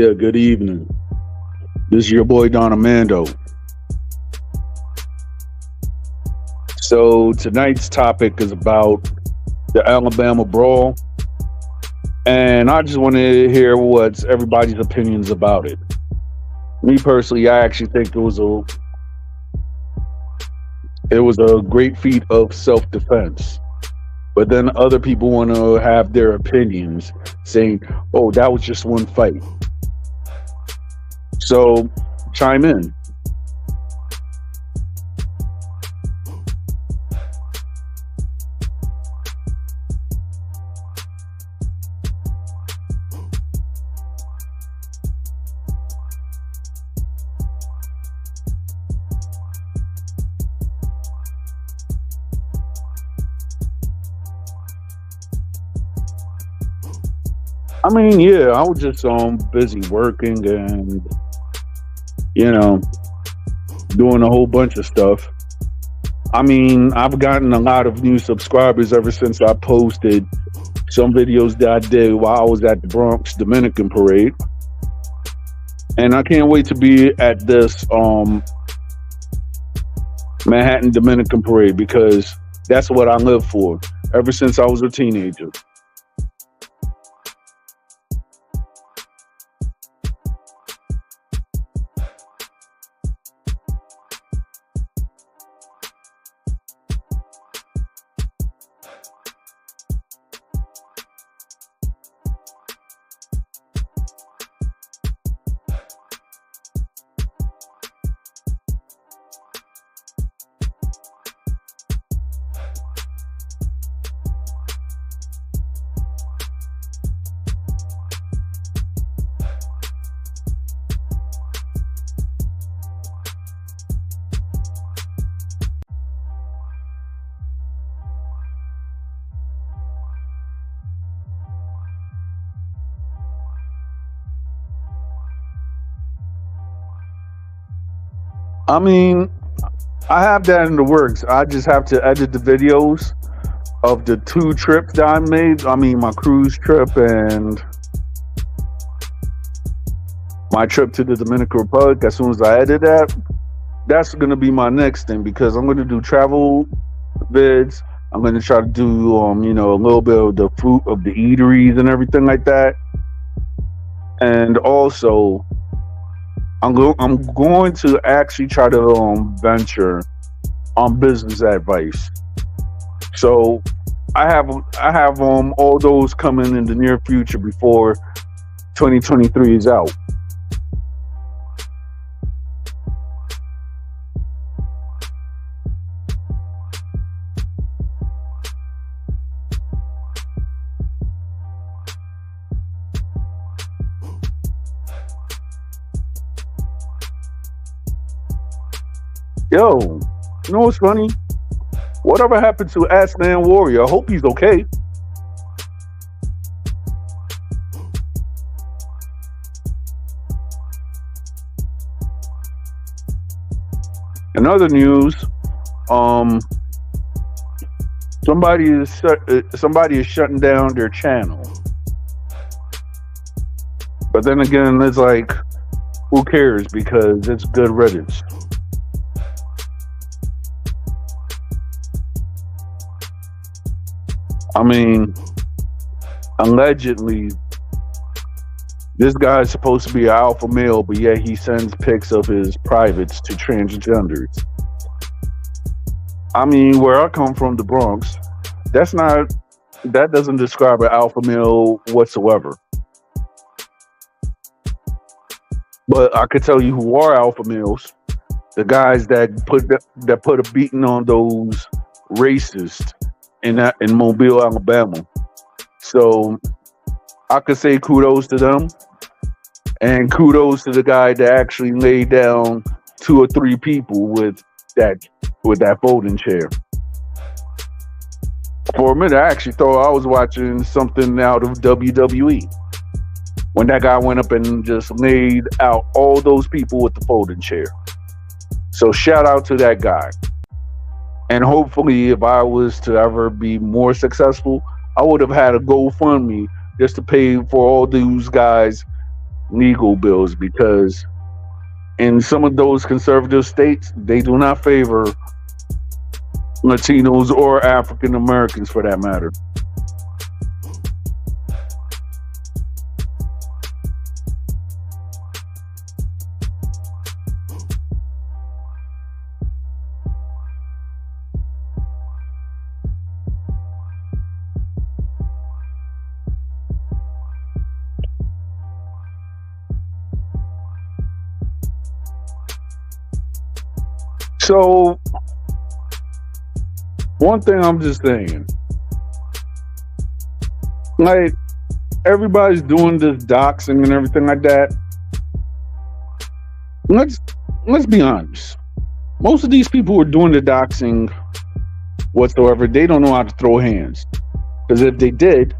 Yeah, good evening. This is your boy Don Armando. So tonight's topic is about the Alabama brawl, and I just want to hear what's everybody's opinions about it. Me personally, I actually think it was a great feat of self-defense. But then other people want to have their opinions, saying, "Oh, that was just one fight." So chime in. I mean, yeah, I was just busy working and you know doing a whole bunch of stuff. I mean, I've gotten a lot of new subscribers ever since I posted some videos that I did while I was at the Bronx Dominican Parade, and I can't wait to be at this Manhattan Dominican Parade because that's what I live for ever since I was a teenager. I mean, I have that in the works. I just have to edit the videos of the two trips that I made. I mean, my cruise trip and my trip to the Dominican Republic. As soon as I edit that, that's going to be my next thing because I'm going to do travel vids. I'm going to try to do, a little bit of the food of the eateries and everything like that. And also, I'm going to actually try to venture on business advice. So I have all those coming in the near future before 2023 is out. Yo, you know what's funny? Whatever happened to Ass Man Warrior? I hope he's okay. In other news, um, somebody is shutting down their channel. But then again, it's like, who cares? Because it's good riddance. I mean, allegedly, this guy is supposed to be an alpha male, but yet he sends pics of his privates to transgenders. I mean, where I come from, the Bronx, that doesn't describe an alpha male whatsoever. But I could tell you who are alpha males: the guys that put a beating on those racists in Mobile, Alabama. So I could say kudos to them, and kudos to the guy that actually laid down 2 or 3 people with that folding chair. For a minute, I actually thought I was watching something out of WWE when that guy went up and just laid out all those people with the folding chair. So shout out to that guy. And hopefully, if I was to ever be more successful, I would have had a GoFundMe just to pay for all these guys legal bills because in some of those conservative states, they do not favor Latinos or African Americans for that matter. So, one thing I'm just saying, like, everybody's doing this doxing and everything like that. Let's be honest. Most of these people who are doing the doxing whatsoever, they don't know how to throw hands. Because if they did,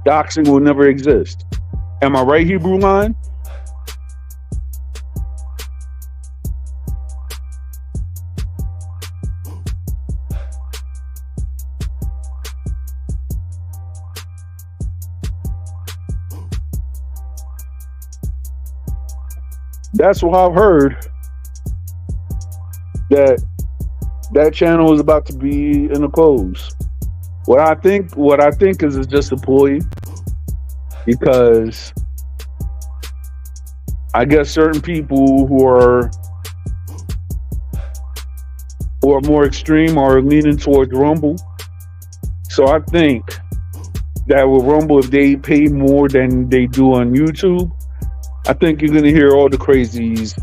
doxing will never exist. Am I right, Hebrew line? That's what I've heard. That channel is about to be in the close. What I think is it's just a ploy because I guess certain people who are more extreme are leaning towards Rumble. So I think that with Rumble, if they pay more than they do on YouTube, I think you're going to hear all the crazies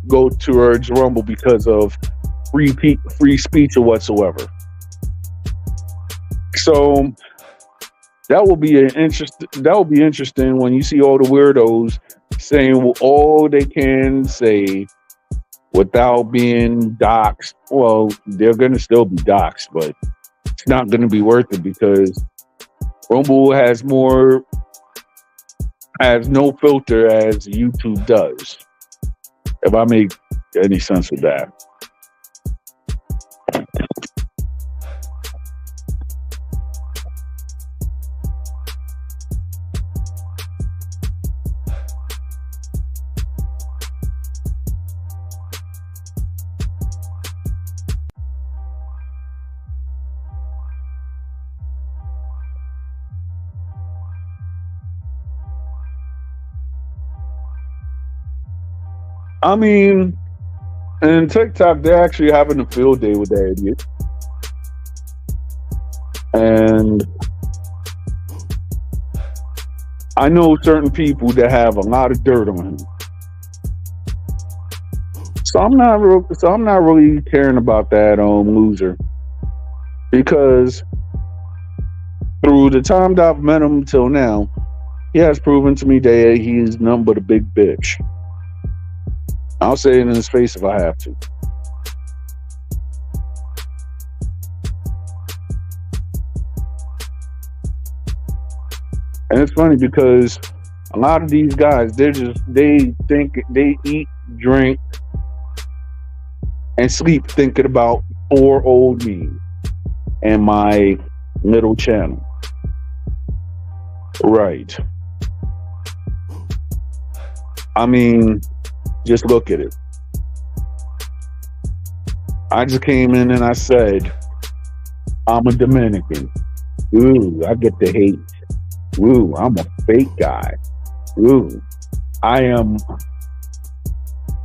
go towards Rumble because of free speech or whatsoever. So that will be interesting when you see all the weirdos saying all they can say without being doxxed. Well, they're going to still be doxxed, but it's not going to be worth it because Rumble has no filter as YouTube does. If I make any sense of that. I mean, in TikTok, they're actually having a field day with that idiot. And I know certain people that have a lot of dirt on him. So I'm not really caring about that loser. Because through the time that I've met him till now, he has proven to me that he is nothing but a big bitch. I'll say it in his face if I have to. And it's funny because a lot of these guys, they think they eat, drink, and sleep thinking about poor old me and my little channel. Right. I mean, just look at it. I just came in and I said, I'm a Dominican. Ooh, I get the hate. Ooh, I'm a fake guy. Ooh, I'm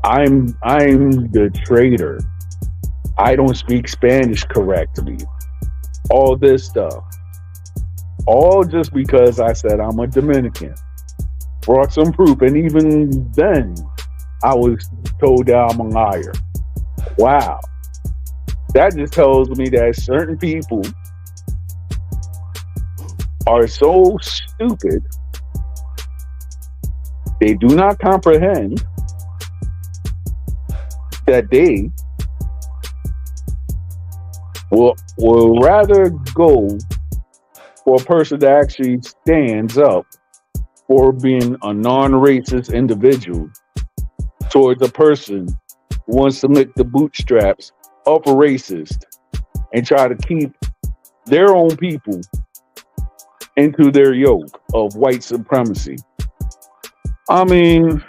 the traitor. I don't speak Spanish correctly. All this stuff. All just because I said I'm a Dominican. Brought some proof, and even then, I was told that I'm a liar. Wow. That just tells me that certain people are so stupid, they do not comprehend that they will rather go for a person that actually stands up for being a non-racist individual towards a person who wants to lick the bootstraps of a racist and try to keep their own people into their yoke of white supremacy. I mean,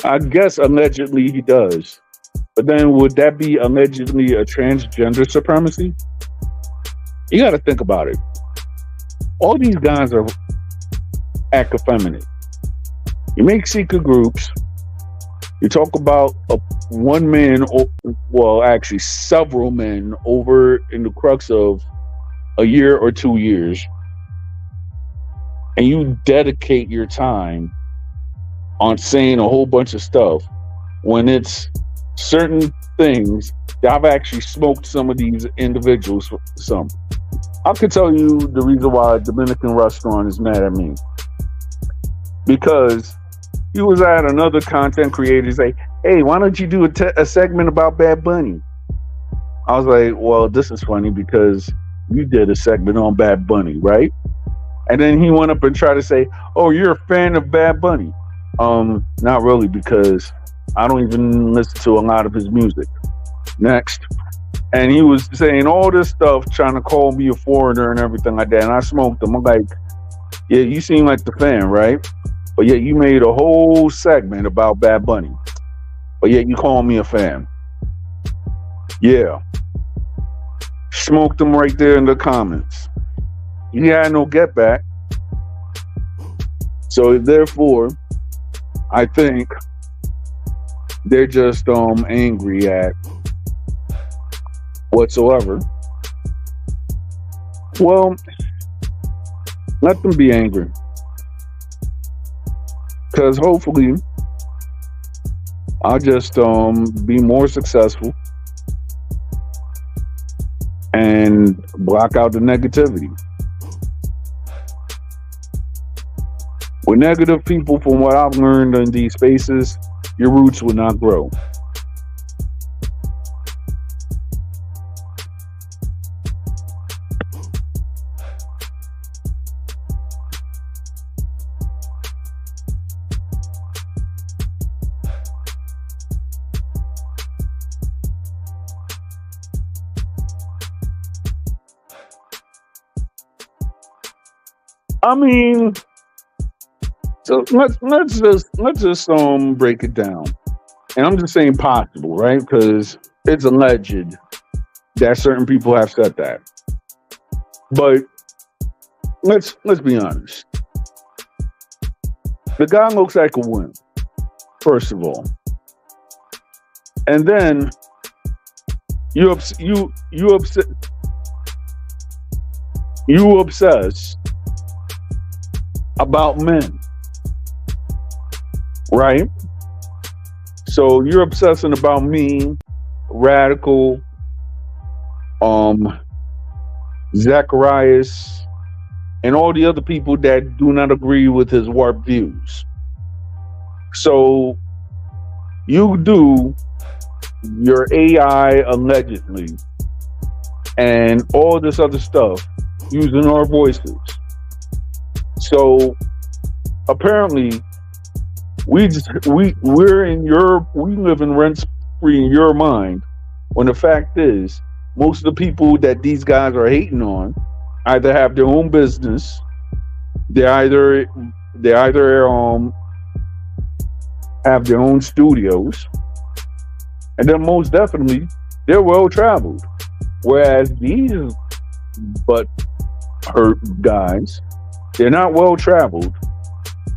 I guess allegedly he does. But then would that be allegedly a transgender supremacy? You got to think about it. All these guys are act effeminate. You make secret groups. You talk about one man, well, actually several men over in the crux of a year or 2 years, and you dedicate your time on saying a whole bunch of stuff when it's certain things that I've actually smoked some of these individuals. Some I could tell you the reason why a Dominican restaurant is mad at me, because he was at another content creator say, "Hey, why don't you do a segment about Bad Bunny?" I was like, "Well, this is funny because you did a segment on Bad Bunny, right?" And then he went up and tried to say, "Oh, you're a fan of Bad Bunny?" Not really, because I don't even listen to a lot of his music. Next. And he was saying all this stuff, trying to call me a foreigner and everything like that. And I smoked him. I'm like, yeah, you seem like the fan, right? But yet you made a whole segment about Bad Bunny. But yet you call me a fan. Yeah. Smoked him right there in the comments. He had no get back. So therefore, I think they're just angry at whatsoever. Well, let them be angry, because hopefully I'll just be more successful and block out the negativity. With negative people, from what I've learned in these spaces, your roots will not grow. I mean, so let's just break it down. And I'm just saying possible, right? Because it's alleged that certain people have said that. But let's be honest. The guy looks like a wimp, first of all. And then you obsess about men, right? So you're obsessing about me, Radical, Zacharias, and all the other people that do not agree with his warped views. So you do your AI allegedly and all this other stuff using our voices. So apparently we live in rent free in your mind, when the fact is most of the people that these guys are hating on either have their own business, they either have their own studios, and then most definitely they're well traveled. Whereas these but hurt guys, they're not well traveled,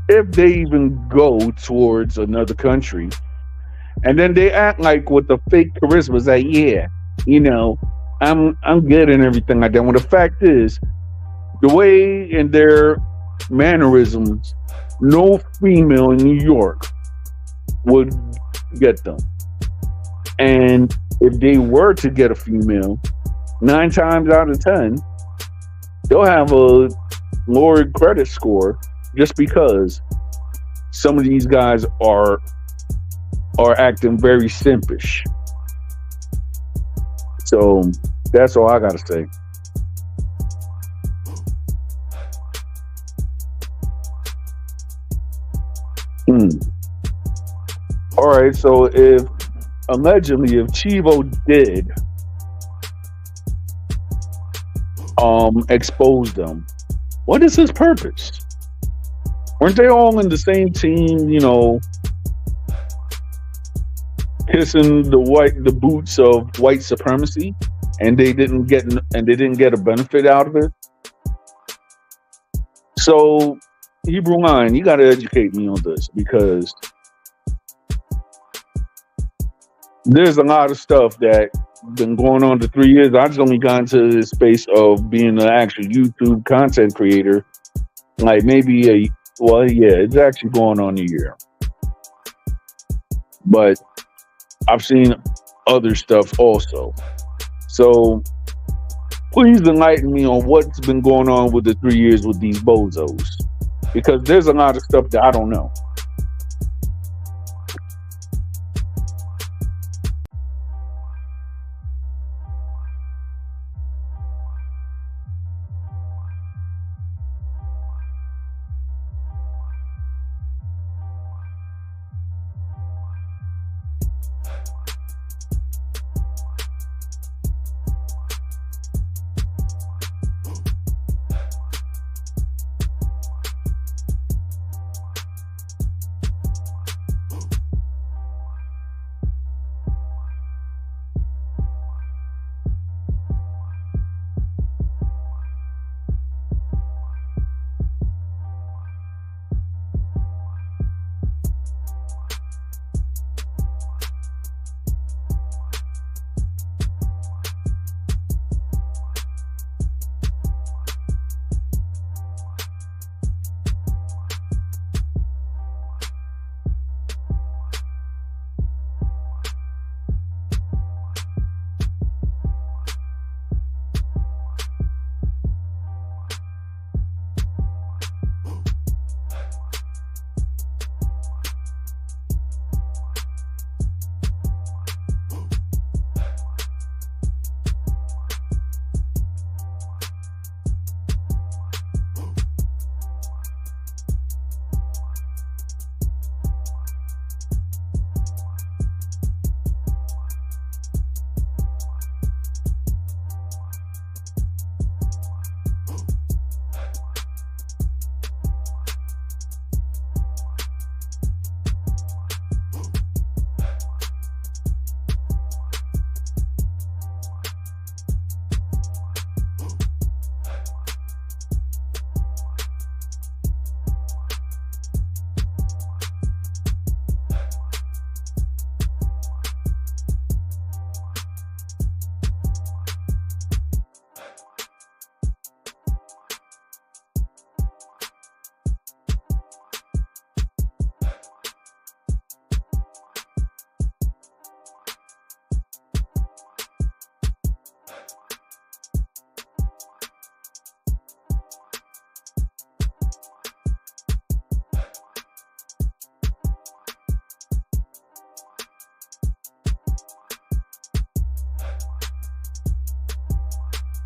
if they even go towards another country. And then they act like with the fake charisma, like, yeah, I'm good and everything like that. When the fact is, the way in their mannerisms, no female in New York would get them. And if they were to get a female, 9 times out of 10, they'll have a lower credit score, just because some of these guys are acting very simpish. So that's all I gotta say. All right, so if Chivo did expose them, what is his purpose? Weren't they all in the same team? Kissing the boots of white supremacy, and they didn't get a benefit out of it. So, Hebrew line, you got to educate me on this because there's a lot of stuff that been going on for 3 years. I just only got into the space of being an actual YouTube content creator, like maybe it's actually going on a year. But I've seen other stuff also. So please enlighten me on what's been going on with the 3 years with these bozos, because there's a lot of stuff that I don't know.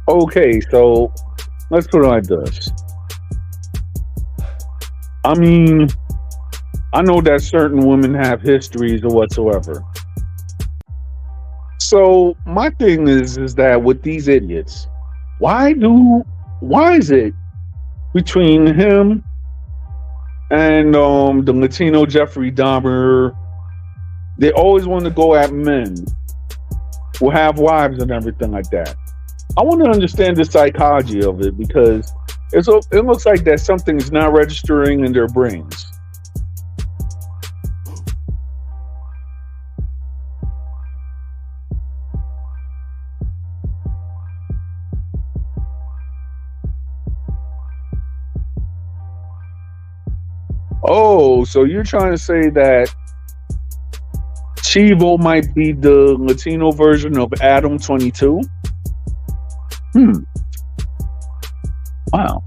Okay, so let's put it like this. I mean, I know that certain women have histories or whatsoever. So my thing is that with these idiots, why is it between him and the Latino Jeffrey Dahmer, they always want to go at men who have wives and everything like that? I want to understand the psychology of it, because it looks like that something's not registering in their brains. Oh, so you're trying to say that Chivo might be the Latino version of Adam 22? Wow.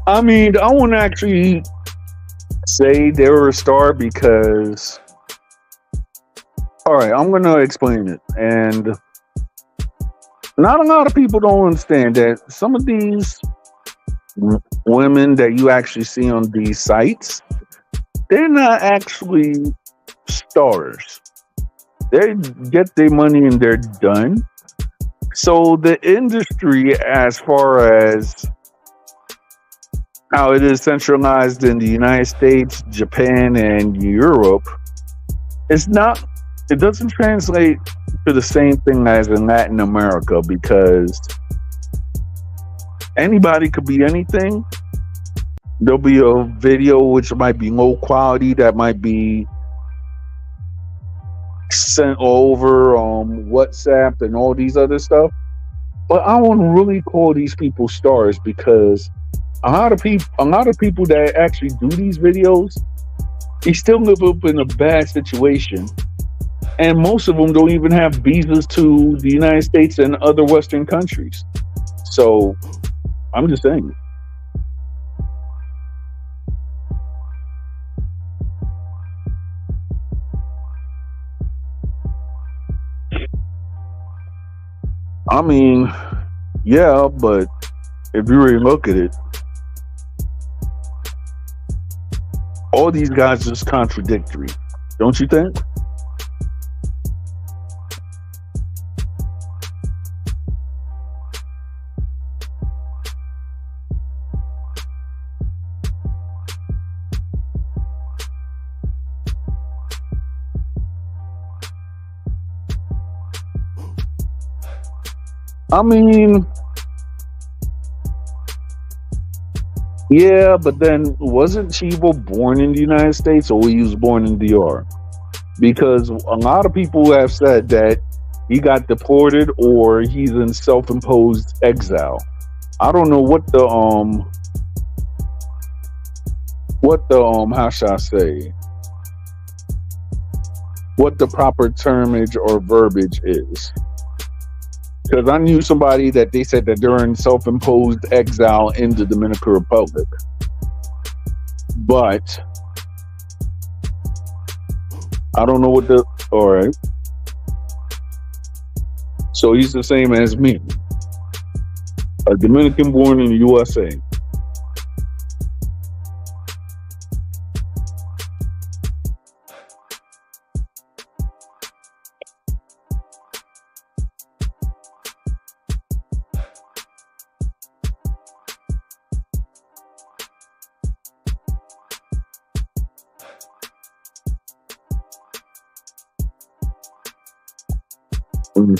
I mean, I wouldn't actually say they were a star because, all right, I'm going to explain it. And not a lot of people don't understand that some of these women that you actually see on these sites, they're not actually stars. They get their money and they're done. So the industry, as far as how it is centralized in the United States, Japan, and Europe, it's not. It doesn't translate to the same thing as in Latin America because anybody could be anything. There'll be a video which might be low quality that might be sent over on WhatsApp and all these other stuff. But I want to really call these people stars because a lot of people that actually do these videos, they still live up in a bad situation, and most of them don't even have visas to the United States and other Western countries. So I'm just saying. I mean, yeah, but if you really look at it, all these guys are just contradictory, don't you think? I mean, yeah, but then wasn't Chivo born in the United States or he was born in DR? Because a lot of people have said that he got deported or he's in self-imposed exile. I don't know what the how should I say, what the proper termage or verbiage is. Because I knew somebody that they said that they're in self-imposed exile in the Dominican Republic. But I don't know what the. All right. So he's the same as me, a Dominican born in the USA. Mhm.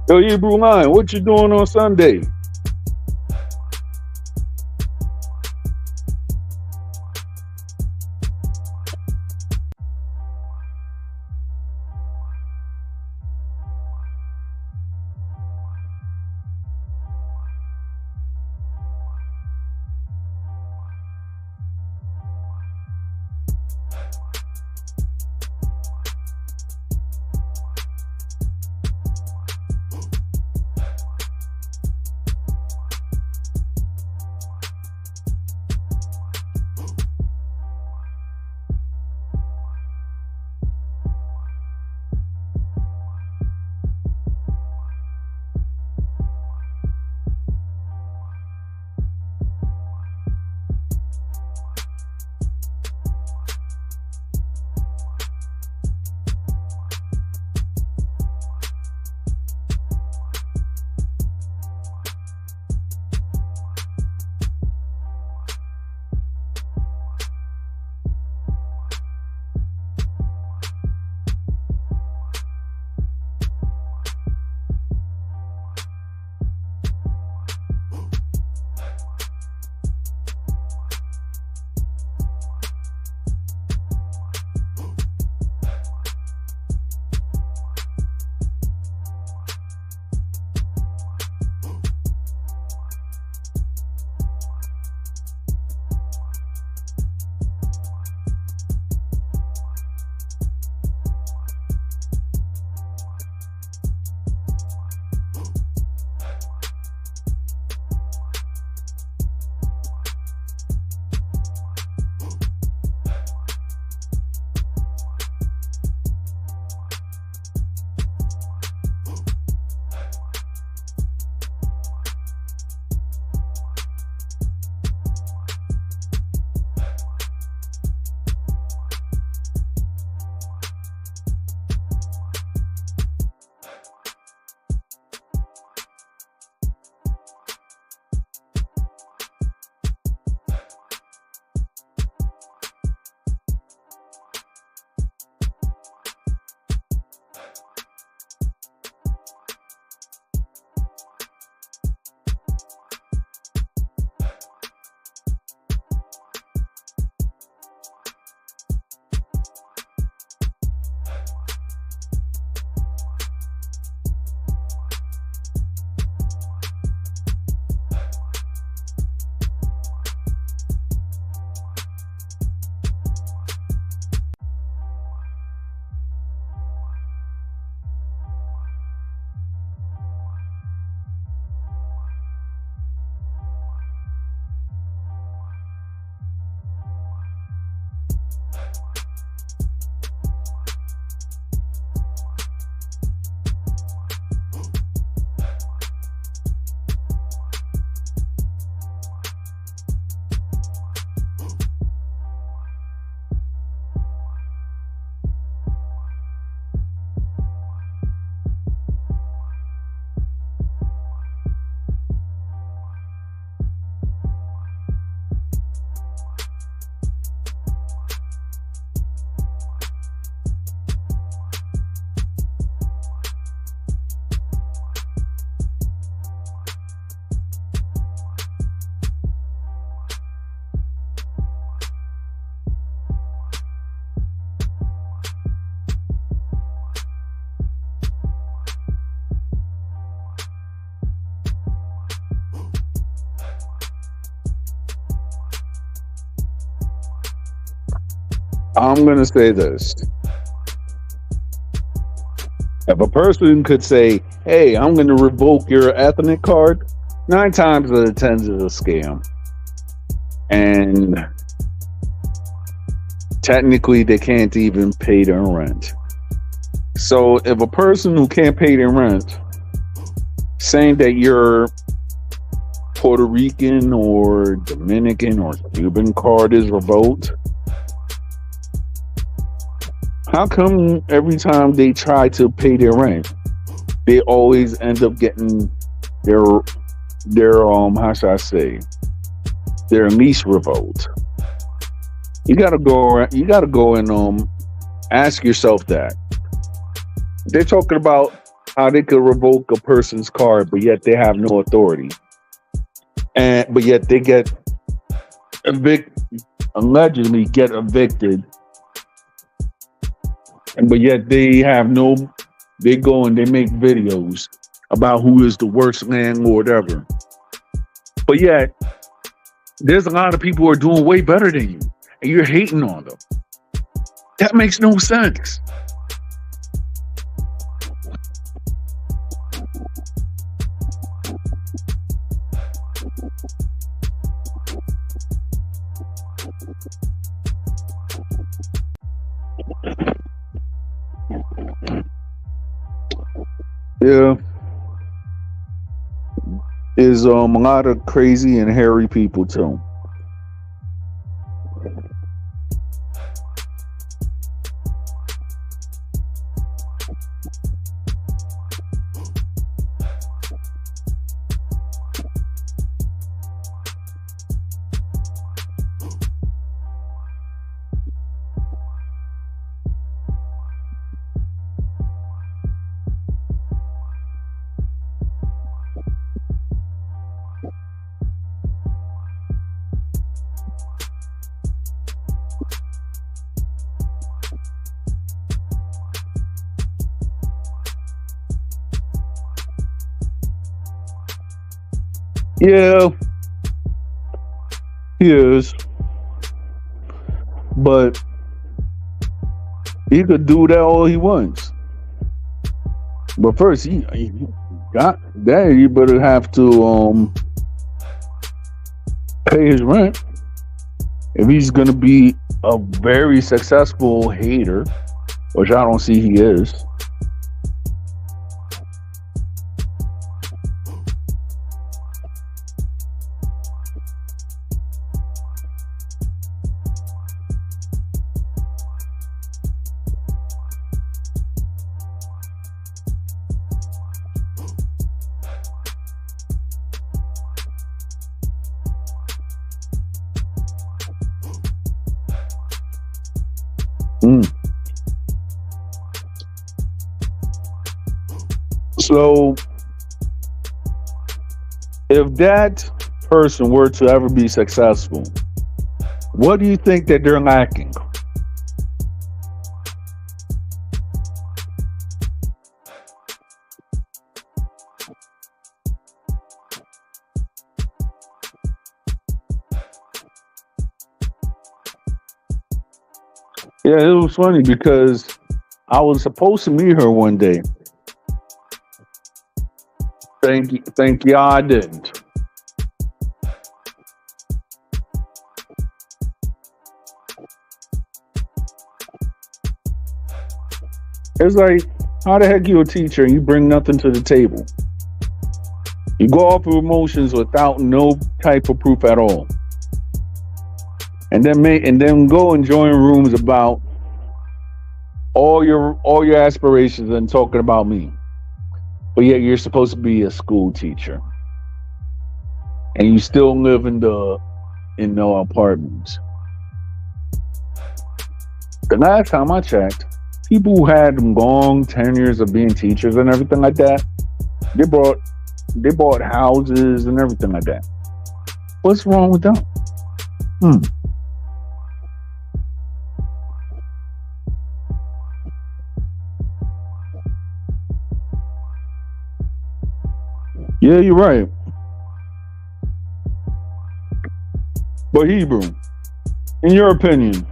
Yo, Hebrew Line, what you doing on Sunday? I'm gonna say this: if a person could say, "Hey, I'm gonna revoke your ethnic card," 9 times out of 10 is a scam, and technically they can't even pay their rent. So if a person who can't pay their rent saying that you're Puerto Rican or Dominican or Cuban card is revoked, how come every time they try to pay their rent, they always end up getting their how should I say, their lease revoked? You gotta go and ask yourself that. They're talking about how they could revoke a person's card, but yet they have no authority, and but yet they get allegedly get evicted, and but yet they have no. They go and they make videos about who is the worst landlord ever, but yet there's a lot of people who are doing way better than you, and you're hating on them. That makes no sense. Yeah, is a lot of crazy and hairy people too. Yeah, he is, but he could do that all he wants. But first, he got that. He better have to pay his rent if he's gonna be a very successful hater, which I don't see he is. Mm. So if that person were to ever be successful, what do you think that they're lacking? Yeah, it was funny because I was supposed to meet her one day. Thank you, I didn't. It's like, how the heck you a teacher and you bring nothing to the table? You go off of emotions without no type of proof at all, and then go and join rooms about all your aspirations and talking about me. But yet you're supposed to be a school teacher, and you still live in the apartments. The last time I checked, people who had long tenures of being teachers and everything like that, they bought they bought houses and everything like that. What's wrong with that? Hmm. Yeah, you're right. But Hebrew, in your opinion,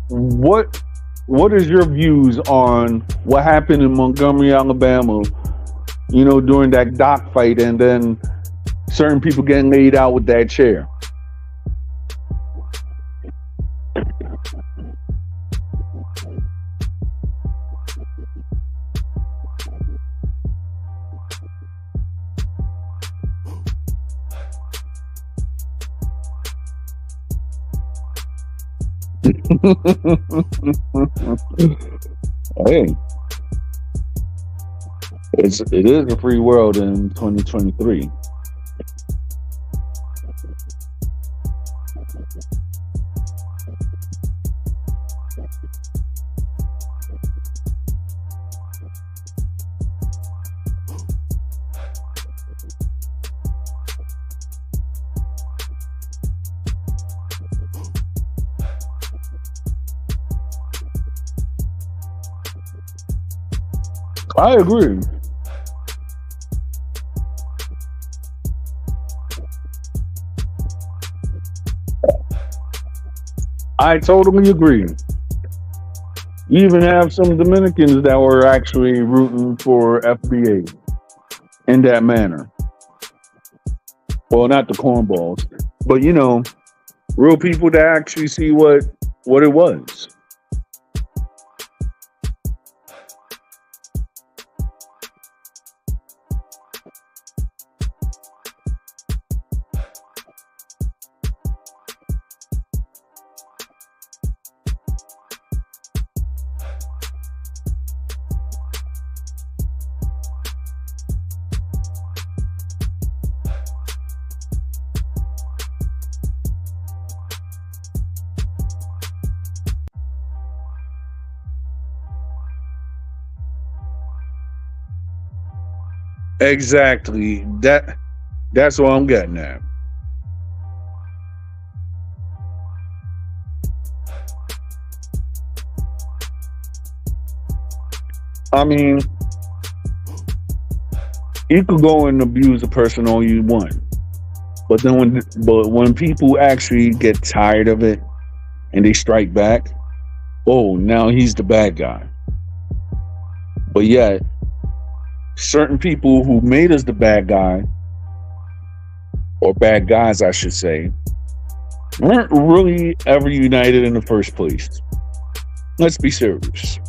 what what is your views on what happened in Montgomery, Alabama? You know, during that dock fight, and then certain people getting laid out with that chair. Hey, it is a free world in 2023. I agree. I totally agree. You even have some Dominicans that were actually rooting for FBA in that manner. Well, not the cornballs, but real people that actually see what it was. Exactly. That's what I'm getting at. I mean, you could go and abuse a person all you want, but when people actually get tired of it and they strike back, oh, now he's the bad guy. But yet, certain people who made us the bad guy, or bad guys, I should say, weren't really ever united in the first place. Let's be serious.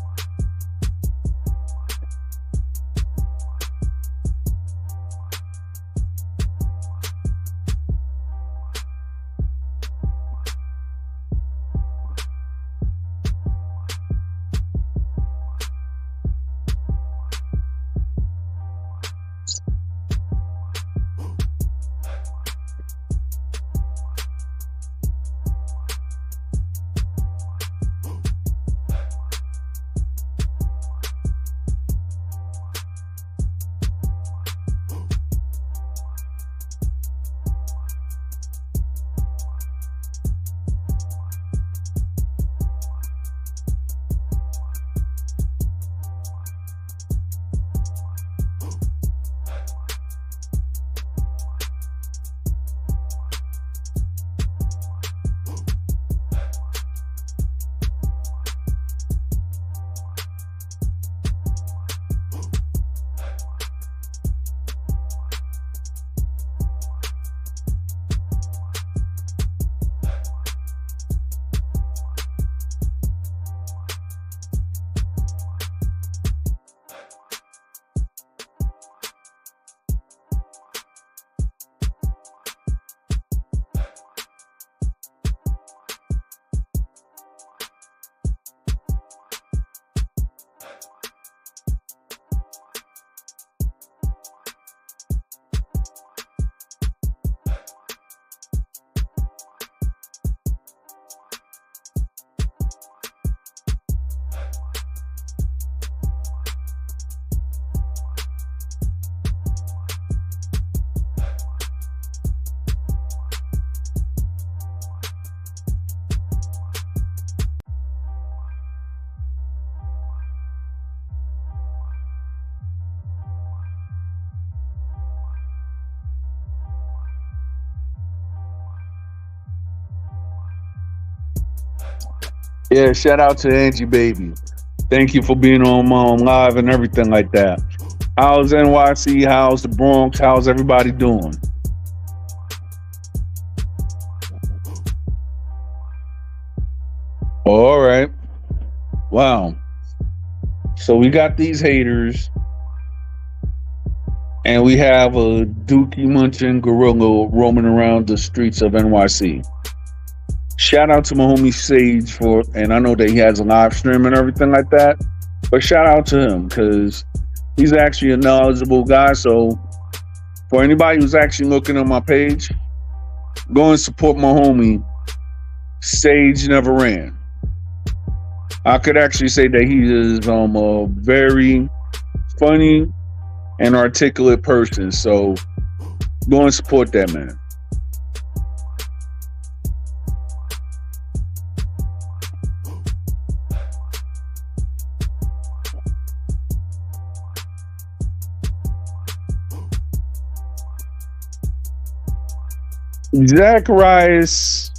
Yeah, shout out to Angie Baby. Thank you for being on live and everything like that. How's NYC? How's the Bronx? How's everybody doing? All right. Wow. So we got these haters, and we have a dookie munching gorilla roaming around the streets of NYC. Shout out to my homie Sage for, and I know that he has a live stream and everything like that. But shout out to him because he's actually a knowledgeable guy. So for anybody who's actually looking on my page, go and support my homie Sage Never Ran. I could actually say that he is a very funny and articulate person. So go and support that man. Zacharias,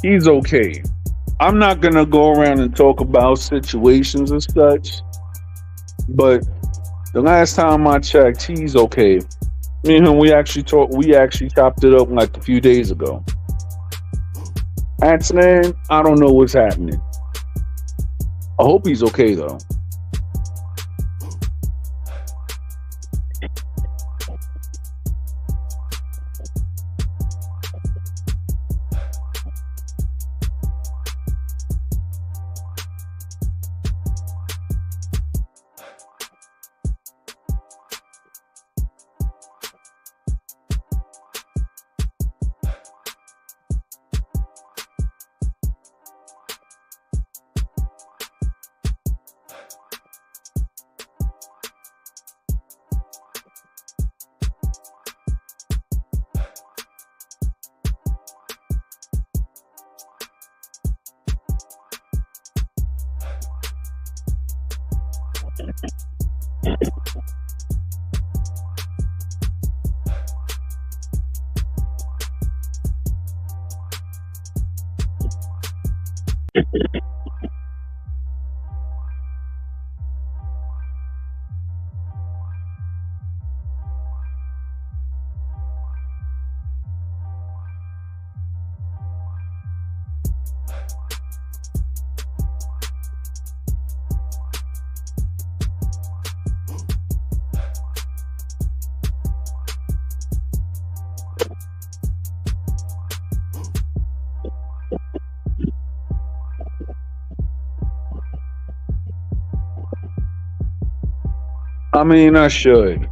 he's okay. I'm not gonna go around and talk about situations and such, but the last time I checked, he's okay. Me and him, we actually talked. We actually chopped it up like a few days ago. Accident, I don't know what's happening. I hope he's okay though. I mean, I should,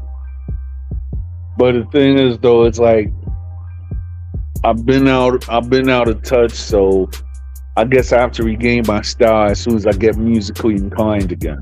but the thing is, though, it's like I've been out of touch, so I guess I have to regain my style as soon as I get musically inclined again.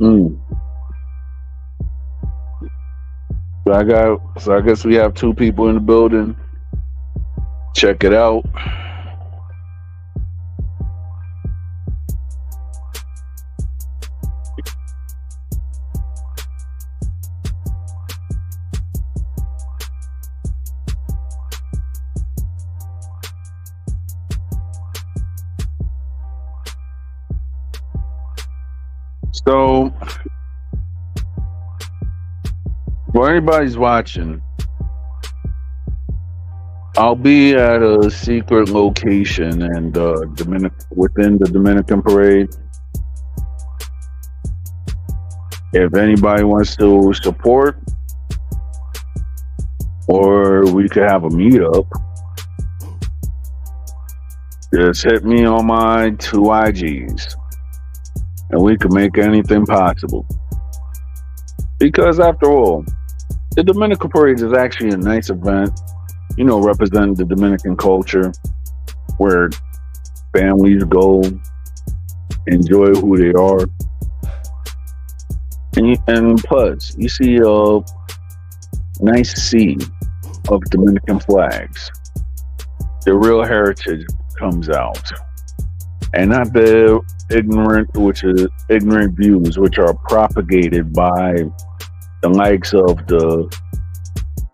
Mm. So I guess we have two people in the building. Check it out. So, for anybody's watching, I'll be at a secret location and within the Dominican parade. If anybody wants to support, or we could have a meetup, just hit me on my two IGs, and we can make anything possible. Because after all, the Dominican parade is actually a nice event, representing the Dominican culture, where families go, enjoy who they are, and plus, you see a nice sea of Dominican flags. The real heritage comes out, and not the ignorant views which are propagated by the likes of the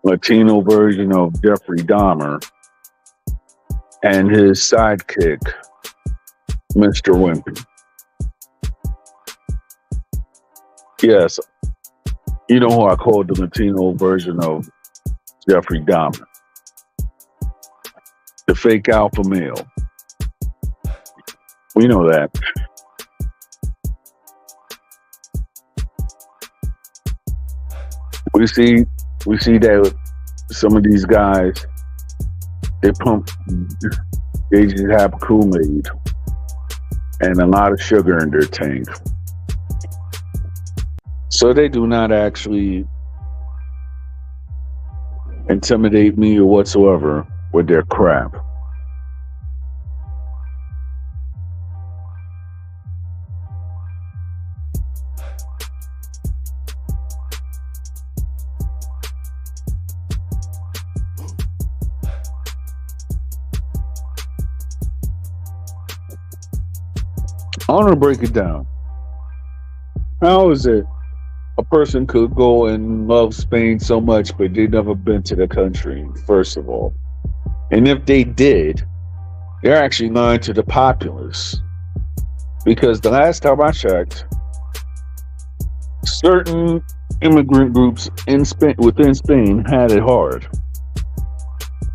Latino version of Jeffrey Dahmer and his sidekick, Mr. Wimpy. Yes, you know who I call the Latino version of Jeffrey Dahmer. The fake alpha male. We know that. We see that some of these guys, they just have Kool-Aid and a lot of sugar in their tank. So they do not actually intimidate me or whatsoever with their crap. I want to break it down. How is it a person could go and love Spain so much, but they've never been to the country, first of all? And if they did, they're actually lying to the populace. Because the last time I checked, certain immigrant groups within Spain had it hard.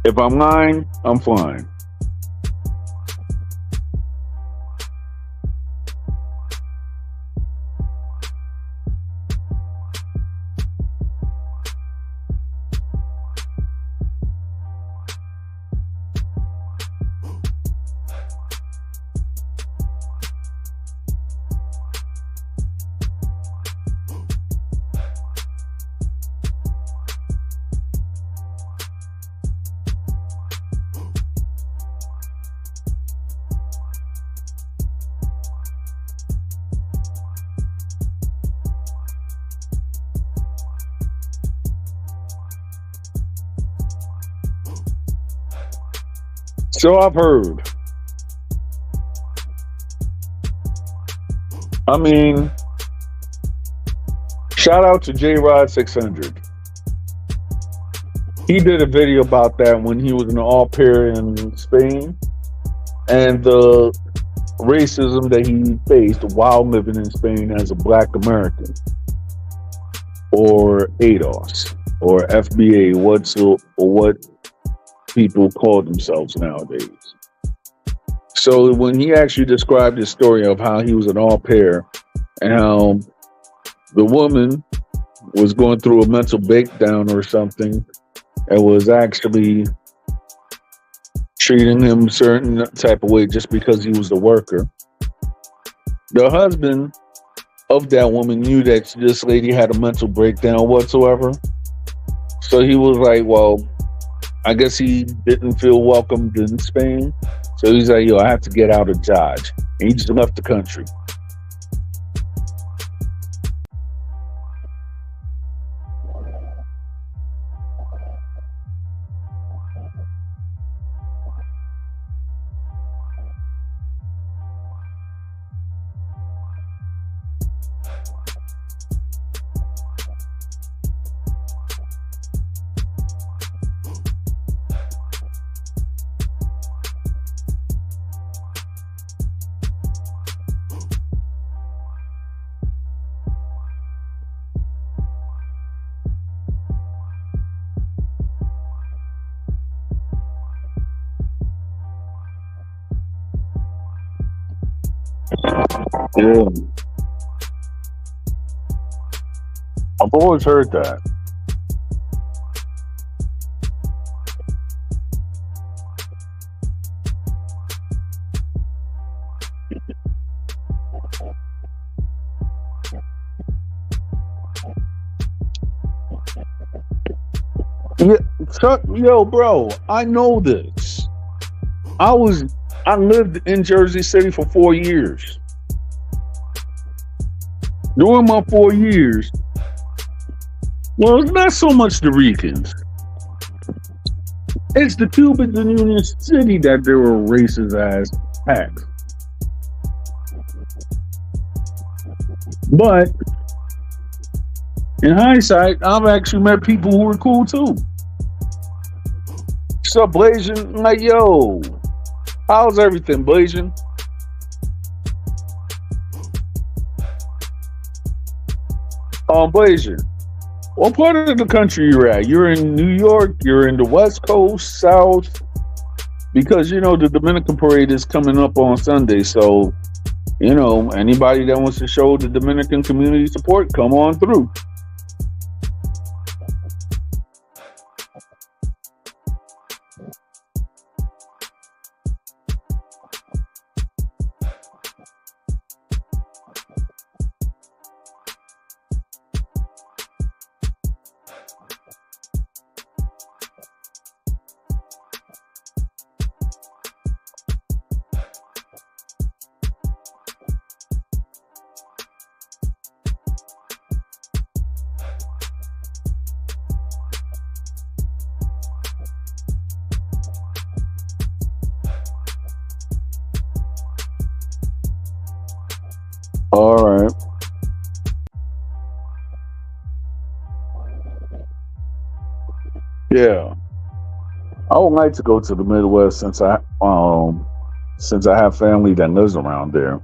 If I'm lying, I'm fine. So I've heard. I mean, shout out to J-Rod 600. He did a video about that when he was an au pair in Spain and the racism that he faced while living in Spain as a Black American, or ADOS, or FBA, what people call themselves nowadays. So when he actually described his story of how he was an au pair and how the woman was going through a mental breakdown or something and was actually treating him a certain type of way just because he was the worker, the husband of that woman knew that this lady had a mental breakdown whatsoever. So he was like, well, I guess he didn't feel welcomed in Spain. So he's like, yo, I have to get out of Dodge. And he just left the country. Yeah, I've always heard that. Yeah, Chuck, yo, bro, I know this. I was, I lived in Jersey City for 4 years. During my 4 years, well, it's not so much the Ricans. It's the Cubans in Union City that they were racist as heck. But in hindsight, I've actually met people who were cool too. What's up, Blasian? Like, yo, how's everything, Blasian? Blasian, what part of the country you're at? You're in New York, you're in the West Coast, South, because the Dominican parade is coming up on Sunday. So, anybody that wants to show the Dominican community support, come on through. All right. Yeah. I would like to go to the Midwest since I have family that lives around there.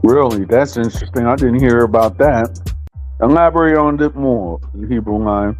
Really, that's interesting. I didn't hear about that. Elaborate on it more, the Hebrew line.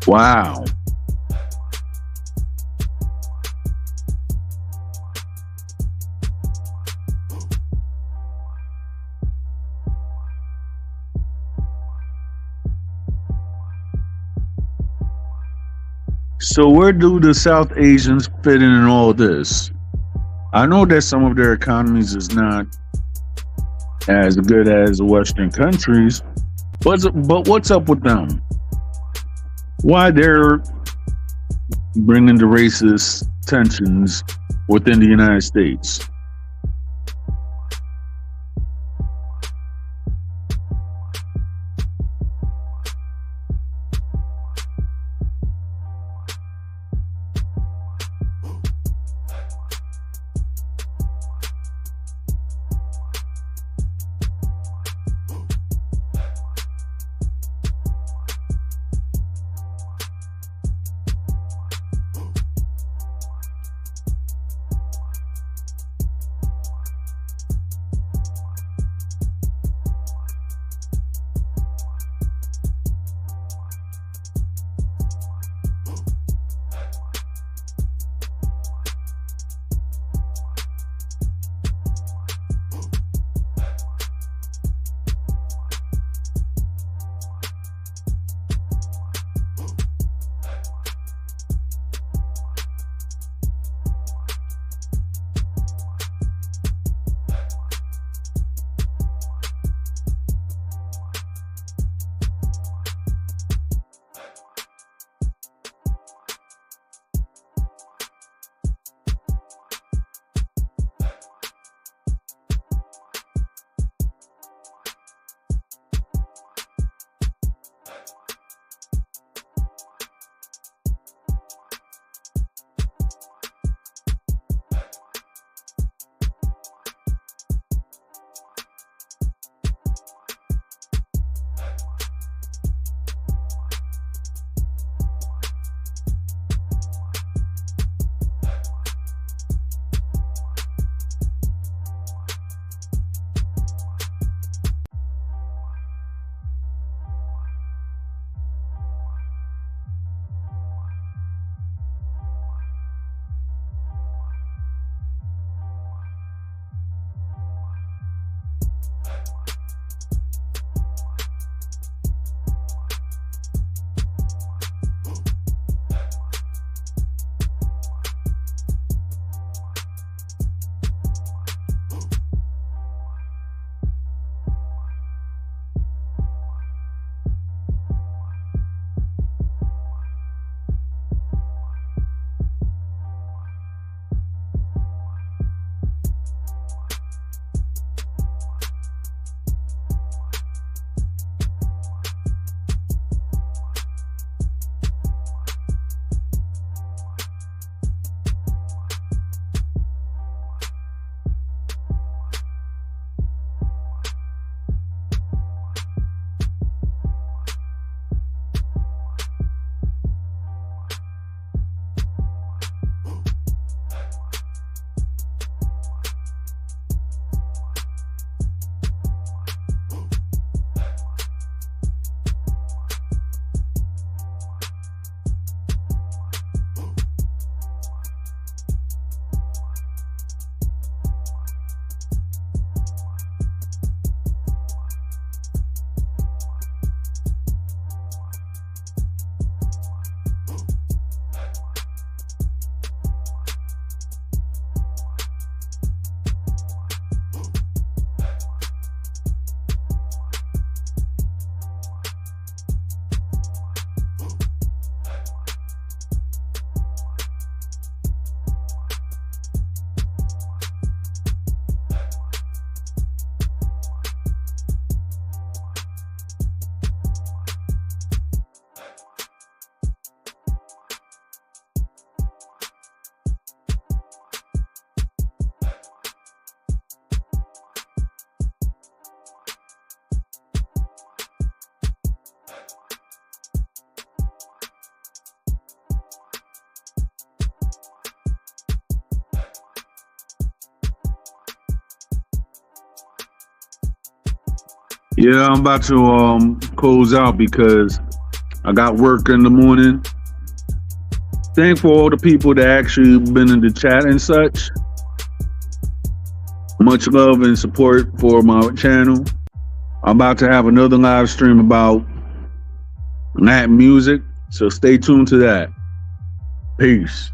Wow. So where do the South Asians fit in all this? I know that some of their economies is not as good as the Western countries, but what's up with them? Why they're bringing the racist tensions within the United States? Yeah, I'm about to close out because I got work in the morning. Thankful for all the people that actually been in the chat and such. Much love and support for my channel. I'm about to have another live stream about Latin music, so stay tuned to that. Peace.